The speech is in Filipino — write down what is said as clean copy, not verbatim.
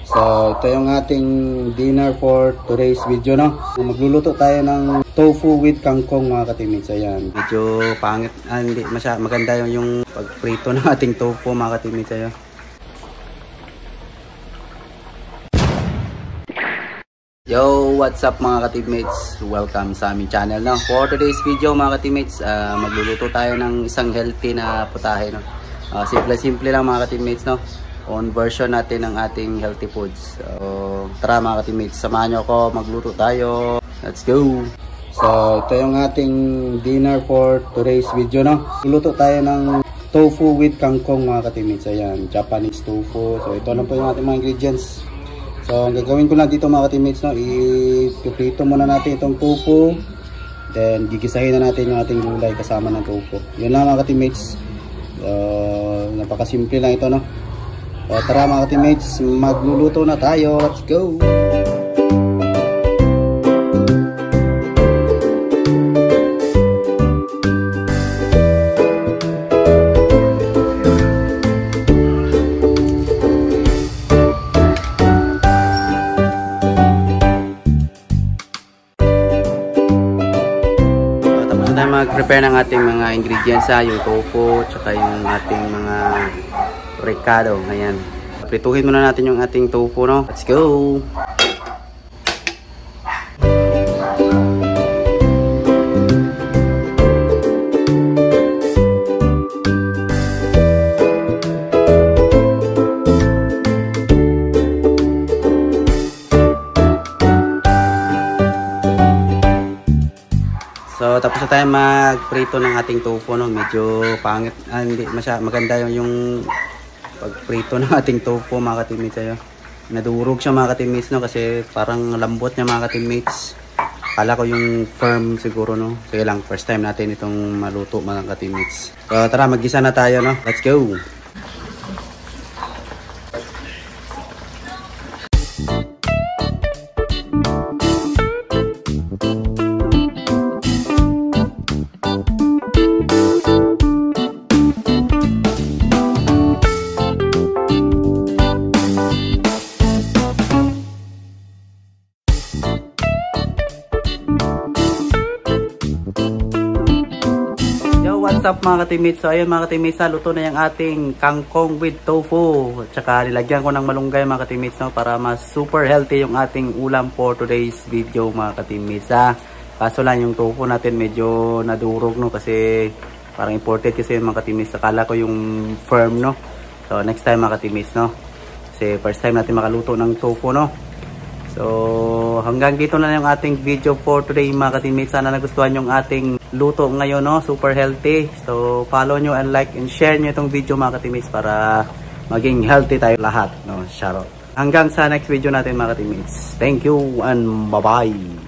So, ito yung ating dinner for today's video, no? Magluluto tayo ng tofu with kangkong, mga ka-teammates. Ayan. Medyo pangit, hindi maganda yung pagprito ng ating tofu, mga ka-teammates. Ayan. Yo, what's up mga ka-teammates? Welcome sa aming channel, no? For today's video, mga ka-teammates, magluluto tayo ng isang healthy na putahe, no? Simple-simple lang, mga ka-teammates, no? On version natin ng ating healthy foods. So, tara mga ka-teammates, samahan nyo ako, magluto tayo. Let's go! So, ito yung ating dinner for today's video, no? Luluto tayo ng tofu with kangkong, mga ka-teammates. Ayan, Japanese tofu. So, ito lang po yung ating mga ingredients. So, ang gagawin ko lang dito, mga ka-teammates, no? I-prito muna natin itong tofu. Then, gigisahin na natin yung ating gulay kasama ng tofu. Yun lang, mga ka-teammates. Napakasimple lang ito, no? Tara mga teammates, magluluto na tayo. Let's go! Tapos na tayo mag-prepare ng ating mga ingredients, yung tofu, tsaka yung ating mga ricado. Ayan. Prituhin muna natin yung ating tofu, no? Let's go! So, tapos na tayo magprito ng ating tofu, no? Medyo pangit, hindi maganda yung pagprito ng ating tofu, mga ka-teammates. Ayo. Nadurog siya, mga ka-teammates, no? Kasi parang lambot niya, mga ka-teammates. Kala ko yung firm siguro, no? Sige lang, first time natin itong maluto, mga ka-teammates. So, tara, mag-gisa na tayo, no? Let's go! What's up mga ka-teammates? So ayun mga ka-teammates, luto na yung ating kangkong with tofu. At saka nilagyan ko ng malunggay, mga ka-teammates, no? Para mas super healthy yung ating ulam for today's video, mga ka-teammates. Kaso lang yung tofu natin medyo nadurog, no? Kasi parang imported kasi yung mga ka-teammates. Akala ko yung firm, no? So next time, mga ka-teammates, no? Kasi first time natin makaluto ng tofu, no? So, hanggang dito na yung ating video for today, mga ka-teammates. Sana nagustuhan yung ating luto ngayon, no? Super healthy. So, follow nyo and like and share nyo itong video, mga ka-teammates, para maging healthy tayo lahat, no? Shoutout. Hanggang sa next video natin, mga ka-teammates. Thank you and bye-bye!